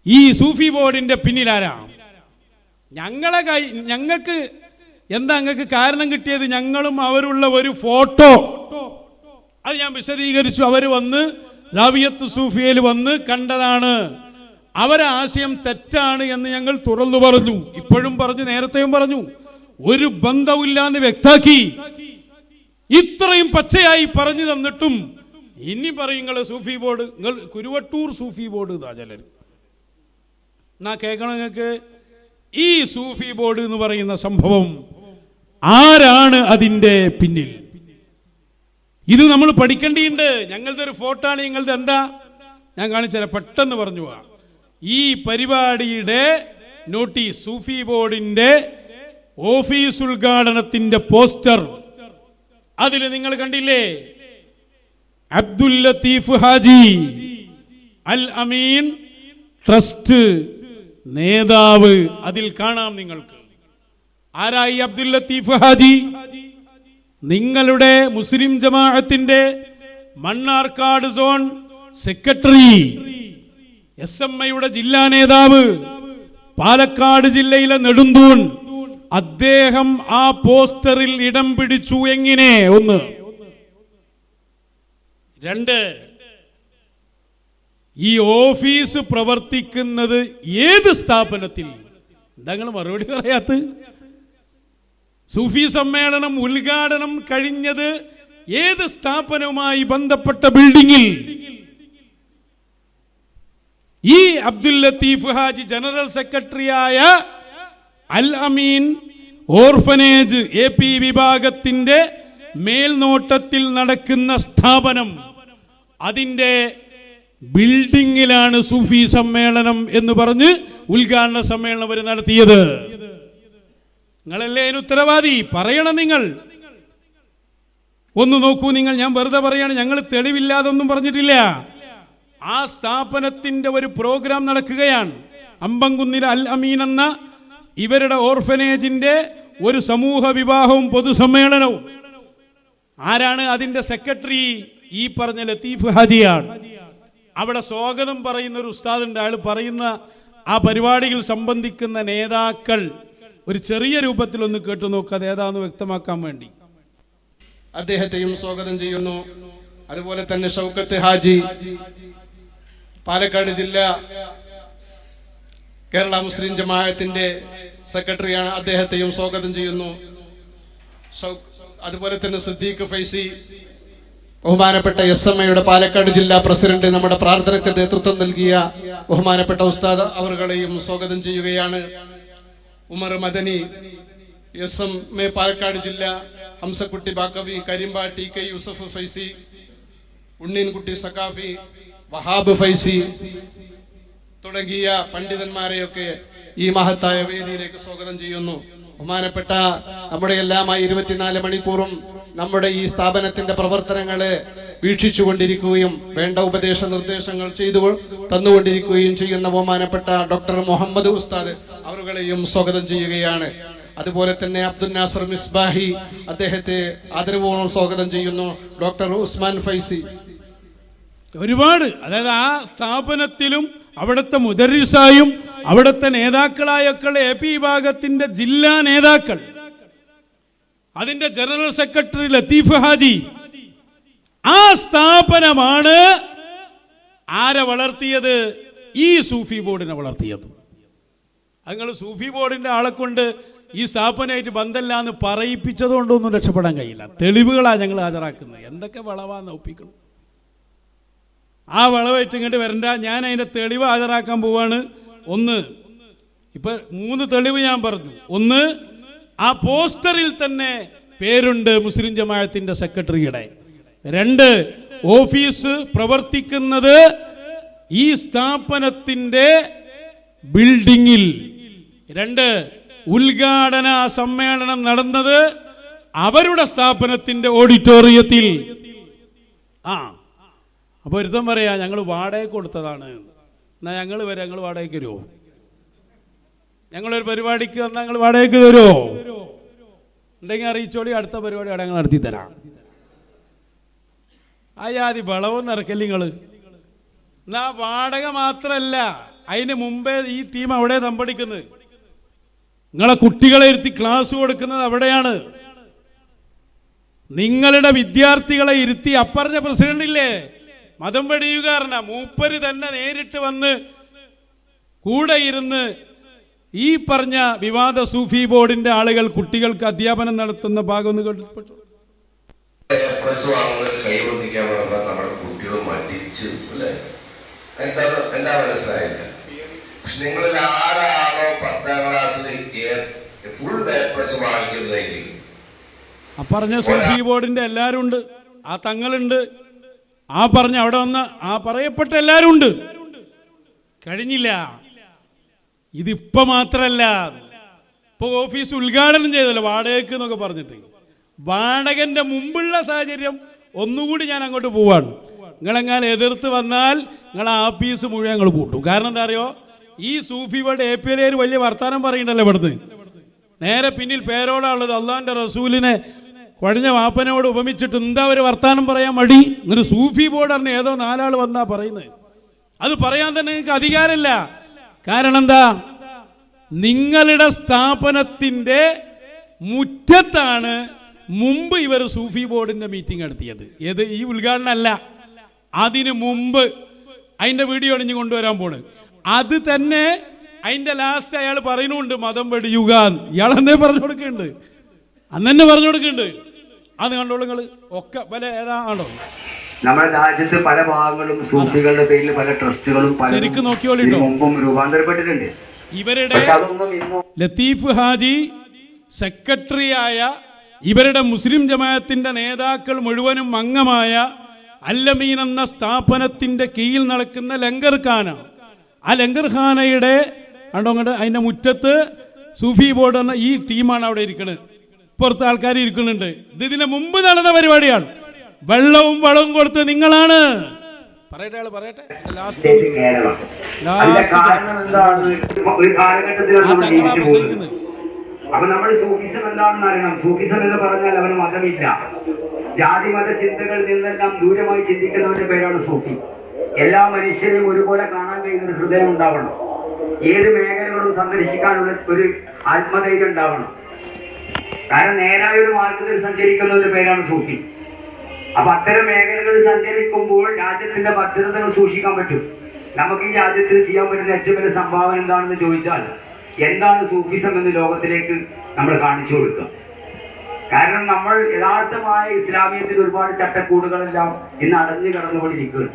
ഈ സൂഫി ബോർഡിന്റെ പിന്നിലാരാ? ഞങ്ങൾക്ക് എന്താ നിങ്ങൾക്ക് കാരണം കിട്ടിയത്? ഞങ്ങളും അവരുള്ള ഒരു ഫോട്ടോ അത് ഞാൻ വിശദീകരിച്ചു. അവർ വന്ന് ജാവിയത്ത് സൂഫിയയിൽ വന്ന് കണ്ടതാണ്. അവരെ ആശയം തെറ്റാണ് എന്ന് ഞങ്ങൾ തുറന്നു പറഞ്ഞു. ഇപ്പോഴും പറഞ്ഞു, നേരത്തെയും പറഞ്ഞു. ഒരു ബന്ധവുമില്ലാന്ന് വ്യക്താക്കി. ഇത്രയും പച്ചയായി പറഞ്ഞു തന്നിട്ടും ഇനി പറയും നിങ്ങൾ സൂഫി ബോർഡ്, നിങ്ങൾ കുരുവട്ടൂർ സൂഫി ബോർഡ് ഇതാ ചിലർ. എന്നാ കേൾക്കണം നിങ്ങൾക്ക്. ഈ സൂഫി ബോർഡ് എന്ന് പറയുന്ന സംഭവം ആരാണ് അതിൻ്റെ പിന്നിൽ? ഇത് നമ്മൾ പഠിക്കേണ്ടിയുണ്ട്. ഞങ്ങളുടെ ഒരു ഫോട്ടോ ആണ്. നിങ്ങളുടെ എന്താ ഞാൻ കാണിച്ചുതരാം, പെട്ടെന്ന് പറഞ്ഞു പോവാ. ഈ പരിപാടിയുടെ നോട്ടീസ്, സൂഫി ബോർഡിന്റെ ഓഫീസ് ഉദ്ഘാടനത്തിന്റെ പോസ്റ്റർ, അതിൽ നിങ്ങൾ കണ്ടില്ലേ? അബ്ദുൽ ലത്തീഫ് ഹാജി അൽ അമീൻ ട്രസ്റ്റ് നേതാവ് അതിൽ കാണാം നിങ്ങൾക്ക്. ആരായി അബ്ദുൽ ലത്തീഫ് ഹാജി? നിങ്ങളുടെ മുസ്ലിം ജമാഅത്തിന്റെ മണ്ണാർക്കാട് സോൺ സെക്രട്ടറി, SMIയുടെ ജില്ലാ നേതാവ്, പാലക്കാട് ജില്ലയിലെ നെടുന്തൂൺ. അദ്ദേഹം ആ പോസ്റ്ററിൽ ഇടം പിടിച്ചു. എങ്ങനെ? ഒന്ന്. രണ്ട്, ഈ ഓഫീസ് പ്രവർത്തിക്കുന്നത് ഏത് സ്ഥാപനത്തിൽ? എന്താ മറുപടി പറയാത്ത? സൂഫി സമ്മേളനം ഉദ്ഘാടനം കഴിഞ്ഞത് ഏത് സ്ഥാപനവുമായി ബന്ധപ്പെട്ട ബിൽഡിംഗിൽ? ഈ അബ്ദുൽ ലത്തീഫ് ഹാജി ജനറൽ സെക്രട്ടറിയായ അൽ അമീൻ ഓർഫനേജ് AP വിഭാഗത്തിന്റെ മേൽനോട്ടത്തിൽ നടക്കുന്ന സ്ഥാപനം, അതിന്റെ ബിൽഡിംഗിലാണ് സൂഫി സമ്മേളനം എന്ന് പറഞ്ഞ് ഉദ്ഘാടന സമ്മേളനം അവർ നടത്തിയത്. നിങ്ങളല്ലേ അതിന് ഉത്തരവാദി? പറയണം നിങ്ങൾ. ഒന്ന് നോക്കൂ നിങ്ങൾ. ഞാൻ വെറുതെ പറയാണ്, ഞങ്ങൾ തെളിവില്ലാതൊന്നും പറഞ്ഞിട്ടില്ല. ആ സ്ഥാപനത്തിന്റെ ഒരു പ്രോഗ്രാം നടക്കുകയാണ്. അമ്പംകുന്നിലെ അൽ അമീൻ എന്ന ഇവരുടെ ഓർഫനേജിന്റെ ഒരു സമൂഹ വിവാഹവും പൊതുസമ്മേളനവും. ആരാണ് അതിന്റെ സെക്രട്ടറി? ഈ പറഞ്ഞ ലത്തീഫ് ഹാജിയാണ്. അവിടെ സ്വാഗതം പറയുന്ന ഒരു ഉസ്താദുണ്ട്. അയാൾ പറയുന്ന ആ പരിപാടിയിൽ സംബന്ധിക്കുന്ന നേതാക്കൾ ഒരു ചെറിയ രൂപത്തിൽ ഒന്ന് കേട്ടു നോക്കുക, അത് ഏതാണെന്ന് വ്യക്തമാക്കാൻ വേണ്ടി. അദ്ദേഹത്തെയും സ്വാഗതം ചെയ്യുന്നു. അതുപോലെ തന്നെ ഷൗക്കത്ത് ഹാജി, പാലക്കാട് ജില്ല കേരള മുസ്ലിം ജമാഅത്തിന്റെ സെക്രട്ടറിയാണ്. അദ്ദേഹത്തെയും സ്വാഗതം ചെയ്യുന്നു. അതുപോലെ തന്നെ സിദ്ദീഖ് ഫൈസി, ബഹുമാനപ്പെട്ട SMIയുടെ പാലക്കാട് ജില്ലാ പ്രസിഡന്റ്, നമ്മുടെ പ്രാർത്ഥനയ്ക്ക് നേതൃത്വം നൽകിയ ബഹുമാനപ്പെട്ട ഉസ്താദ് അവരുകളെയും സ്വാഗതം ചെയ്യുകയാണ്. ഉമർ മദനി, SMA പാലക്കാട് ജില്ല, ഹംസക്കുട്ടി ബാക്കവി, കരിമ്പ TK യൂസഫ് ഫൈസി, ഉണ്ണീൻകുട്ടി സക്കാഫി, വഹാബ് ഫൈസി തുടങ്ങിയ പണ്ഡിതന്മാരെയൊക്കെ ഈ മഹത്തായ വേദിയിലേക്ക് സ്വാഗതം ചെയ്യുന്നു. ബഹുമാനപ്പെട്ട നമ്മുടെ എല്ലാമായി 24 മണിക്കൂറും നമ്മുടെ ഈ സ്ഥാപനത്തിന്റെ പ്രവർത്തനങ്ങളെ വീക്ഷിച്ചുകൊണ്ടിരിക്കുകയും വേണ്ട ഉപദേശ നിർദ്ദേശങ്ങൾ ചെയ്തു തന്നുകൊണ്ടിരിക്കുകയും ചെയ്യുന്ന ബഹുമാനപ്പെട്ട ഡോക്ടർ മുഹമ്മദ് ഉസ്താദ് അവരുകളെയും സ്വാഗതം ചെയ്യുകയാണ്. അതുപോലെ തന്നെ അബ്ദുൽ നാസർ മിസ്ബാഹി, അദ്ദേഹത്തെ ആദരപൂർവ്വം സ്വാഗതം ചെയ്യുന്നു. ഡോക്ടർ ഉസ്മാൻ ഫൈസി, ഒരുപാട്, അതായത് ആ സ്ഥാപനത്തിലും അവിടുത്തെ മുദരിസായും അവിടുത്തെ നേതാക്കളായൊക്കെ AP വിഭാഗത്തിന്റെ ജില്ലാ നേതാക്കൾ, അതിന്റെ ജനറൽ സെക്രട്ടറി ലത്തീഫ് ഹാജി. ആ സ്ഥാപനമാണ് ആരെ വളർത്തിയത്? ഈ സൂഫി ബോർഡിനെ വളർത്തിയത്. നിങ്ങൾ സൂഫി ബോർഡിന്റെ ആളെ കൊണ്ട് ഈ സ്ഥാപനമായിട്ട് ബന്ധമില്ല എന്ന് പറയിപ്പിച്ചതുകൊണ്ടൊന്നും രക്ഷപ്പെടാൻ കഴിയില്ല. തെളിവുകളാണ് ഞങ്ങൾ ഹാജരാക്കുന്നത്. എന്തൊക്കെ വളവാന്ന് ഒപ്പിക്കണം. ആ വളവായിട്ട് ഇങ്ങോട്ട് വരണ്ട. ഞാൻ അതിൻ്റെ തെളിവ് ഹാജരാക്കാൻ പോവാണ്. ഒന്ന്, ഇപ്പൊ 3 തെളിവ് ഞാൻ പറഞ്ഞു. ഒന്ന്, ആ പോസ്റ്ററിൽ തന്നെ പേരുണ്ട് മുസ്ലിം ജമാഅത്തിന്റെ സെക്രട്ടറിയുടെ. 2, ഓഫീസ് പ്രവർത്തിക്കുന്നത് ഈ സ്ഥാപനത്തിന്റെ ബിൽഡിംഗിൽ. 2, ഉദ്ഘാടന സമ്മേളനം നടന്നത് അവരുടെ സ്ഥാപനത്തിന്റെ ഓഡിറ്റോറിയത്തിൽ. അപ്പൊ ഒരുത്തം പറയാ ഞങ്ങൾ വാടക കൊടുത്തതാണ്. എന്നാ ഞങ്ങൾ വരാം, ഞങ്ങൾ വാടകയ്ക്ക് തരുമോ? ഞങ്ങളൊരു പരിപാടിക്ക് വന്നാൽ ഞങ്ങൾ വാടകയ്ക്ക് തരുമോ? ഉണ്ടെങ്കിൽ അറിയിച്ചോളി, അടുത്ത പരിപാടി അവിടെ ഞങ്ങൾ നടത്തി തരാം. ആ ജാതി വളവൊന്നും ഇറക്കല്ലേ നിങ്ങൾ. എന്നാ വാടക മാത്രമല്ല, അതിന് മുമ്പേ ഈ ടീം അവിടെ തമ്പടിക്കുന്നത്. നിങ്ങളെ കുട്ടികളെ ഇരുത്തി ക്ലാസ് കൊടുക്കുന്നത് അവിടെയാണ്. നിങ്ങളുടെ വിദ്യാർത്ഥികളെ ഇരുത്തി അപ്പറഞ്ഞ പ്രസിഡന്റ് ഇല്ലേ മതം വെടിയുകാരന മൂപ്പര് തന്നെ നേരിട്ട് വന്ന് കൂടെ ഇരുന്ന് ഈ പറഞ്ഞ വിവാദ സൂഫി ബോർഡിന്റെ ആളുകൾ കുട്ടികൾക്ക് അധ്യാപനം നടത്തുന്ന ഭാഗം ഒന്ന് കേട്ടു. നമ്മുടെ കുട്ടികൾ മടിച്ചു അല്ലേ? എന്താ മനസ്സിലായില്ല. പക്ഷെ നിങ്ങളിൽ ആരാണോ 10ാം ക്ലാസ്സിൽ ഫുൾ എ പ്ലസ് വാങ്ങിക്കുന്നതെങ്കിൽ പറഞ്ഞ സൂഫി ബോർഡിന്റെ എല്ലാവരും ഉണ്ട്, ആ തങ്ങളുണ്ട്, ആ പറഞ്ഞ അവിടെ വന്ന ആ പറയപ്പെട്ട എല്ലാവരും ഉണ്ട്. കഴിഞ്ഞില്ല. ഇതിപ്പോ മാത്രല്ല, ഇപ്പൊ ഓഫീസ് ഉദ്ഘാടനം ചെയ്തല്ലോ വാടകയ്ക്ക് എന്നൊക്കെ പറഞ്ഞിട്ട്. വാടകന്റെ മുമ്പുള്ള സാഹചര്യം ഒന്നുകൂടി ഞാൻ അങ്ങോട്ട് പോവാണ്. നിങ്ങളെങ്ങാൻ എതിർത്ത് വന്നാൽ നിങ്ങളെ ആഫീസ് മുഴുവൻ ഞങ്ങൾ പൂട്ടും. കാരണം എന്താ അറിയോ, ഈ സൂഫി ബോർഡ് APL വലിയ വർത്താനം പറയുന്നുണ്ടല്ലോ ഇവിടുന്ന്. നേരെ പിന്നിൽ പേരോടാണുള്ളത്. അള്ളാന്റെ റസൂലിനെ കഴിഞ്ഞ വാപ്പനോട് ഉപമിച്ചിട്ട് എന്താ ഒരു വർത്താനം പറയാൻ മടി. എന്നിട്ട് സൂഫി ബോർഡ് പറഞ്ഞ ഏതോ 4 ആൾ വന്നാ പറയുന്നത്. അത് പറയാൻ തന്നെ നിങ്ങൾക്ക് അധികാരമില്ല. കാരണം എന്താ, നിങ്ങളുടെ സ്ഥാപനത്തിന്റെ മുറ്റത്താണ് മുമ്പ് ഇവർ സൂഫി ബോർഡിന്റെ മീറ്റിംഗ് നടത്തിയത്. ഏത് ഈ ഉദ്ഘാടനം അല്ല, അതിന് മുമ്പ്. അതിന്റെ വീഡിയോ ആണ് ഇനി കൊണ്ടുവരാൻ പോണ്. അത് തന്നെ അതിന്റെ ലാസ്റ്റ് അയാൾ പറയുന്നുണ്ട് മതം വെടിയുക. ഇയാൾ തന്നെ പറഞ്ഞു കൊടുക്കുന്നുണ്ട്, അന്ന് തന്നെ പറഞ്ഞു കൊടുക്കുന്നുണ്ട്. അത് കണ്ടോളൂ നിങ്ങൾ ഒക്കെ പല ഏതാണോ നമ്മുടെ രാജ്യത്ത് പല ഭാഗങ്ങളും സൂഫികളുടെ പേരിൽ പല ട്രസ്റ്റുകളും ശരിക്കും നോക്കിയോളിട്ടോ മുമ്പും രൂപാന്തരപ്പെട്ടിട്ടുണ്ട്. ഇവരുടെ ലത്തീഫ് ഹാജി സെക്രട്ടറിയായ ഇവരുടെ മുസ്ലിം ജമാഅത്തിന്റെ നേതാക്കൾ മുഴുവനും അംഗമായ അല്ലമീൻ എന്ന സ്ഥാപനത്തിന്റെ കീഴിൽ നടക്കുന്ന ലങ്കർ ഖാന. ആ ലങ്കർ ഖാനയുടെ കണ്ടോങ്ങോട്ട് അതിന്റെ മുറ്റത്ത് സൂഫി ബോർഡ് എന്ന ഈ ടീമാണ് അവിടെ ഇരിക്കുന്നത്. പുറത്ത് ആൾക്കാർ ഇരിക്കുന്നുണ്ട്. ഇതിന് മുമ്പ് നടന്ന പരിപാടിയാണ്. വെള്ളവും വളവും കൊടുത്ത് നിങ്ങളാണ് പറയട്ടെ. അപ്പൊ നമ്മൾ സൂഫിസം എന്താണെന്ന് അറിയണം. സൂഫിസം എന്ന് പറഞ്ഞാൽ അവന് മതമില്ല. ജാതി മത ചിന്തകളിൽ നിന്നെല്ലാം ദൂരമായി ചിന്തിക്കുന്നവന്റെ പേരാണ് സൂഫി. എല്ലാ മനുഷ്യരെയും ഒരുപോലെ കാണാൻ കഴിയുന്ന ഒരു ഹൃദയം ഉണ്ടാവണം. ഏത് മേഖലകളും സന്ദർശിക്കാനുള്ള ഒരു ആത്മധൈര്യം ഉണ്ടാവണം. കാരണം നേരായ ഒരു മാർഗത്തിൽ സഞ്ചരിക്കുന്നതിന്റെ പേരാണ് സൂഫി. അപ്പൊ അത്തരം മേഖലകളിൽ സഞ്ചരിക്കുമ്പോൾ രാജ്യത്തിന്റെ ഭദ്രതകൾ സൂക്ഷിക്കാൻ പറ്റും. നമുക്ക് ഈ രാജ്യത്തിൽ ചെയ്യാൻ പറ്റുന്ന ഏറ്റവും വലിയ സംഭാവന എന്താണെന്ന് ചോദിച്ചാൽ എന്താണ് സൂഫിസം എന്ന് ലോകത്തിലേക്ക് നമ്മൾ കാണിച്ചു കൊടുക്കുക. കാരണം നമ്മൾ യഥാർത്ഥമായ ഇസ്ലാമിയത്തിൽ ഒരുപാട് ചട്ടക്കൂടുകളെല്ലാം ഇന്ന് അടഞ്ഞു കടന്നുകൊണ്ടിരിക്കുകയാണ്.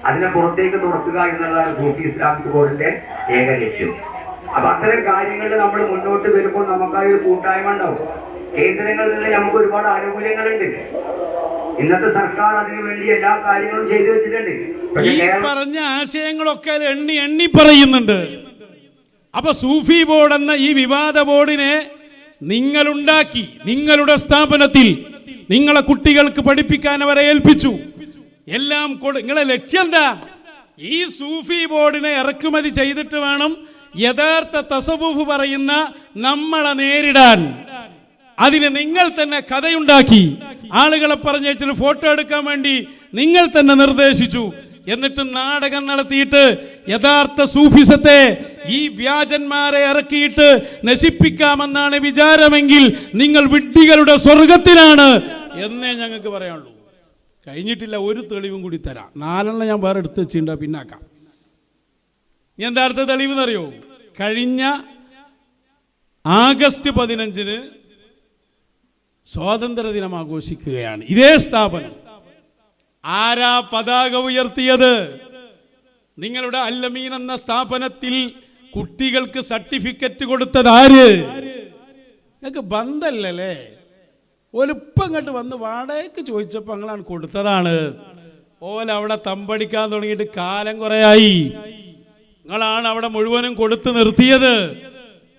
അതിനെ പുറത്തേക്ക് തുറക്കുക എന്നുള്ളതാണ് സൂഫി ഇസ്ലാമിക് ബോർഡിന്റെ ഏക ലക്ഷ്യം. അപ്പൊ അത്തരം കാര്യങ്ങളിൽ നമ്മൾ മുന്നോട്ട് വരുമ്പോൾ നമുക്കായി ഒരു കൂട്ടായ്മ ഉണ്ടാവും. കേന്ദ്രങ്ങളിൽ നിന്ന് നമുക്ക് ഒരുപാട് ആനുകൂല്യങ്ങളുണ്ട്. ഇന്നത്തെ സർക്കാർ അതിനു വേണ്ടി എല്ലാ കാര്യങ്ങളും ചെയ്തു വെച്ചിട്ടുണ്ട്. ഈ പറഞ്ഞ ആശയങ്ങളൊക്കെ എണ്ണി പറയുന്നുണ്ട്. അപ്പൊ സൂഫി ബോർഡ് എന്ന ഈ വിവാദ ബോർഡിനെ നിങ്ങളുണ്ടാക്കി നിങ്ങളുടെ സ്ഥാപനത്തിൽ നിങ്ങളെ കുട്ടികൾക്ക് പഠിപ്പിക്കാൻ അവരെ ഏൽപ്പിച്ചു. എല്ലാം നിങ്ങളെ ലക്ഷ്യം എന്താ? ഈ സൂഫി ബോർഡിനെ ഇറക്കുമതി ചെയ്തിട്ട് വേണം യഥാർത്ഥ തസവുഫ് പറയുന്ന നമ്മളെ നേരിടാൻ. അതിന് നിങ്ങൾ തന്നെ കഥയുണ്ടാക്കി ആളുകളെ പറഞ്ഞിട്ട് ഫോട്ടോ എടുക്കാൻ വേണ്ടി നിങ്ങൾ തന്നെ നിർദ്ദേശിച്ചു. എന്നിട്ട് നാടകം നടത്തിയിട്ട് യഥാർത്ഥ സൂഫിസത്തെ ഈ വ്യാജന്മാരെ ഇറക്കിയിട്ട് നശിപ്പിക്കാമെന്നാണ് വിചാരമെങ്കിൽ നിങ്ങൾ വിഡ്ഢികളുടെ സ്വർഗത്തിലാണ് എന്നേ ഞങ്ങൾക്ക് പറയാനുള്ളൂ. കഴിഞ്ഞിട്ടില്ല, ഒരു തെളിവും കൂടി തരാം. 4 ഞാൻ വേറെ എടുത്ത് വെച്ചിട്ടുണ്ടോ പിന്നാക്കാം. എന്താ അടുത്ത തെളിവ് എന്നറിയോ? കഴിഞ്ഞ ആഗസ്റ്റ് 15 സ്വാതന്ത്ര്യ ദിനം ആഘോഷിക്കുകയാണ് ഇതേ സ്ഥാപനം. ആരാ പതാക ഉയർത്തിയത്? നിങ്ങളുടെ അല്ലമീൻ എന്ന സ്ഥാപനത്തിൽ കുട്ടികൾക്ക് സർട്ടിഫിക്കറ്റ് കൊടുത്തത് ആര്? നിങ്ങൾക്ക് ബന്ധല്ലേ? ഒലിപ്പം ഇങ്ങോട്ട് വന്ന് വാടകയ്ക്ക് ചോദിച്ചപ്പോൾ ഞങ്ങളാണ് കൊടുത്തതാണ്. അവിടെ തമ്പടിക്കാൻ തുടങ്ങിയിട്ട് കാലം കുറയായി. നിങ്ങളാണ് അവിടെ മുഴുവനും കൊടുത്തു നിർത്തിയത്.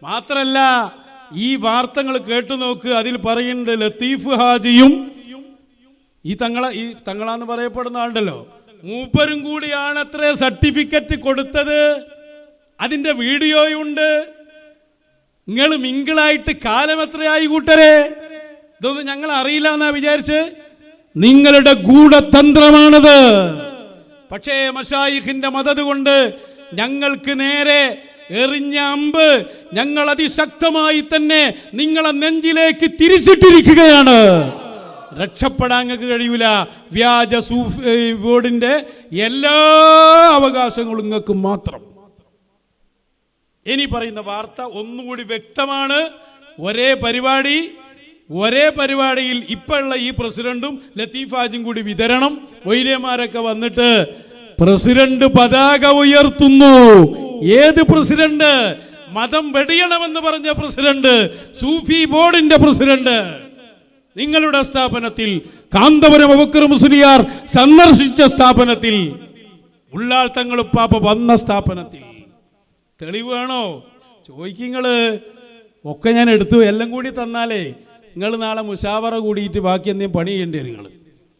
മാത്രല്ല ഈ വാർത്തകൾ കേട്ടു നോക്ക്. അതിൽ പറയുന്നുണ്ട് ലത്തീഫ് ഹാജിയും ഈ തങ്ങളാന്ന് പറയപ്പെടുന്ന ആളുണ്ടല്ലോ, മൂപ്പരും കൂടിയാണ് അത്ര സർട്ടിഫിക്കറ്റ് കൊടുത്തത്. അതിന്റെ വീഡിയോയുണ്ട്. നിങ്ങൾ മിങ്കിളായിട്ട് കാലം എത്രയായി കൂട്ടരെ? ഇതൊന്നും ഞങ്ങൾ അറിയില്ല എന്നാ വിചാരിച്ച്? നിങ്ങളുടെ ഗൂഢതന്ത്രമാണത്. പക്ഷേ മശായിഖിന്റെ മദദ് കൊണ്ട് ഞങ്ങൾക്ക് നേരെ എറിഞ്ഞ അമ്പ് ഞങ്ങൾ അതിശക്തമായി തന്നെ നിങ്ങളെ നെഞ്ചിലേക്ക് തിരിച്ചിട്ടിരിക്കുകയാണ്. രക്ഷപ്പെടാൻ നിങ്ങൾക്ക് കഴിയൂല. വ്യാജ സൂഫി ബോർഡിന്റെ എല്ലാ അവകാശങ്ങളും നിങ്ങൾക്ക് മാത്രം. ഇനി പറയുന്ന വാർത്ത ഒന്നുകൂടി വ്യക്തമാണ്. ഒരേ പരിപാടിയിൽ ഇപ്പോഴുള്ള ഈ പ്രസിഡന്റും ലത്തീഫ് ഹാജിയും കൂടി വിതരണം. വൈലിയന്മാരൊക്കെ വന്നിട്ട് പ്രസിഡന്റ് പതാക ഉയർത്തുന്നു. ഏത് പ്രസിഡന്റ്? മതം വെടിയണമെന്ന് പറഞ്ഞ പ്രസിഡന്റ്, സൂഫി ബോർഡിന്റെ പ്രസിഡന്റ്. നിങ്ങളുടെ സ്ഥാപനത്തിൽ, കാന്തപുരം അബൂബക്കർ മുസ്ലിയാർ സന്ദർശിച്ച സ്ഥാപനത്തിൽ, ഉള്ളാൾ തങ്ങൾ ഉപ്പാപ്പ വന്ന സ്ഥാപനത്തിൽ തെളിവ് വേണോ ചോദിക്കുങ്ങള്? ഒക്കെ ഞാൻ എടുത്തു. എല്ലാം കൂടി തന്നാലേ നിങ്ങൾ നാളെ മുശാവറ കൂടിയിട്ട് ബാക്കി എന്തെങ്കിലും പണി ചെയ്യേണ്ടി വരും നിങ്ങൾ.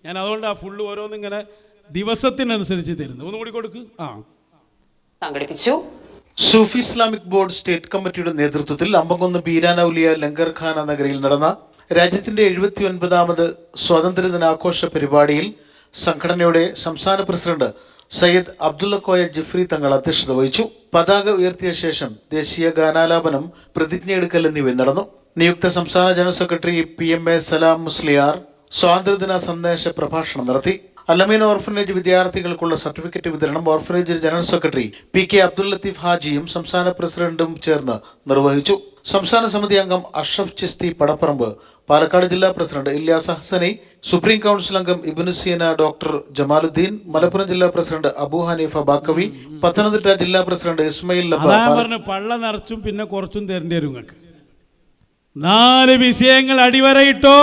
ഞാൻ അതുകൊണ്ട് ആ ഫുള്ള് ഓരോന്നിങ്ങനെ ദിവസത്തിനനുസരിച്ച് തരുന്നു. ഒന്നും കൂടി കൊടുക്ക്. സംഘടിപ്പിച്ചു. സൂഫി ഇസ്ലാമിക് ബോർഡ് സ്റ്റേറ്റ് കമ്മിറ്റിയുടെ നേതൃത്വത്തിൽ അമ്പംകുന്ന് ബീരാനൌലിയ ലങ്കർഖാന നഗരിയിൽ നടന്ന രാജ്യത്തിന്റെ 79ാമത് സ്വാതന്ത്ര്യ ദിനാഘോഷ പരിപാടിയിൽ സംഘടനയുടെ സംസ്ഥാന പ്രസിഡന്റ് സയ്യിദ് അബ്ദുള്ള കോയ ജിഫ്രി തങ്ങൾ അധ്യക്ഷത വഹിച്ചു. പതാക ഉയർത്തിയ ശേഷം ദേശീയ ഗാനാലാപനം, പ്രതിജ്ഞയെടുക്കൽ എന്നിവ നടന്നു. നിയുക്ത സംസ്ഥാന general secretary PMA Salam Musliyar സ്വാതന്ത്ര്യദിന സന്ദേശ പ്രഭാഷണം നടത്തി. അല്ലമീൻ ഓർഫനേജ് വിദ്യാർത്ഥികൾക്കുള്ള സർട്ടിഫിക്കറ്റ് വിതരണം orphanage general secretary PK Abdul Latheef ഹാജിയും സംസ്ഥാന പ്രസിഡന്റും ചേർന്ന് നിർവഹിച്ചു. സംസ്ഥാന സമിതി അംഗം അഷ്റഫ് ചിസ്തി പടപ്പറമ്പ്, പാലക്കാട് ജില്ലാ president Ilyas Hasani, supreme council അംഗം ഇബ്നു സീന ഡോക്ടർ ജമാലുദ്ദീൻ, മലപ്പുറം ജില്ലാ പ്രസിഡന്റ് അബു ഹനീഫ ബാക്കവി, പത്തനംതിട്ട ജില്ലാ പ്രസിഡന്റ് ഇസ്മയിൽ പള്ള നിറച്ചും പിന്നെ കുറച്ചും തരേണ്ടി വരും. നിങ്ങൾക്ക് 4 വിഷയങ്ങൾ അടിവരയിട്ടോ.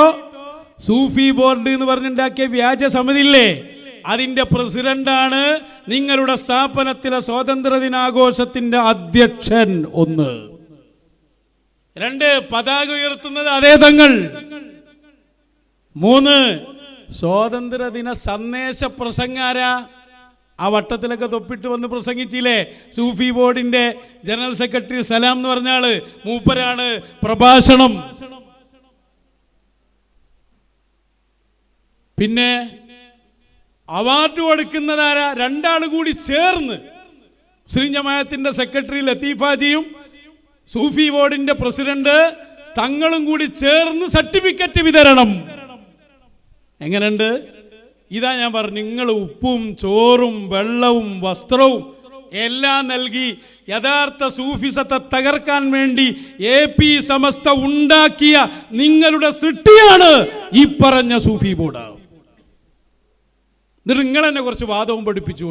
സൂഫി ബോർഡ് എന്ന് പറഞ്ഞുണ്ടാക്കിയ വ്യാജ സമിതി ഇല്ലേ, അതിന്റെ പ്രസിഡന്റാണ് നിങ്ങളുടെ സ്ഥാപനത്തിലെ സ്വാതന്ത്ര്യ ദിനാഘോഷത്തിന്റെ അധ്യക്ഷൻ. 1. 2, പതാക ഉയർത്തുന്നത് അതേ തങ്ങൾ. 3, സ്വാതന്ത്ര്യ ദിന സന്ദേശ പ്രസംഗാരാ? ആ വട്ടത്തിലൊക്കെ തൊപ്പിട്ട് വന്ന് പ്രസംഗിച്ചില്ലേ സൂഫി ബോർഡിന്റെ ജനറൽ സെക്രട്ടറി സലാം എന്ന് പറഞ്ഞ ആള്, മൂപ്പരാണ് പ്രഭാഷണം. പിന്നെ അവാർഡ് കൊടുക്കുന്നതാരാ? 2 ആൾ കൂടി ചേർന്ന് മുസ്ലിം ജമാഅത്തിന്റെ സെക്രട്ടറി ലത്തീഫ് ഹാജിയും സൂഫി ബോർഡിന്റെ പ്രസിഡന്റ് തങ്ങളും കൂടി ചേർന്ന് സർട്ടിഫിക്കറ്റ് വിതരണം. എങ്ങനെയുണ്ട്? ഇതാ ഞാൻ പറഞ്ഞു, നിങ്ങൾ ഉപ്പും ചോറും വെള്ളവും വസ്ത്രവും എല്ലാം നൽകി യഥാർത്ഥ സൂഫിസത്തെ തകർക്കാൻ വേണ്ടി AP സമസ്ത ഉണ്ടാക്കിയ നിങ്ങളുടെ സൃഷ്ടിയാണ് ഈ പറഞ്ഞ സൂഫി ബോർഡ്. എന്നിട്ട് നിങ്ങൾ എന്നെ കുറച്ച് വാദവും പഠിപ്പിച്ചു.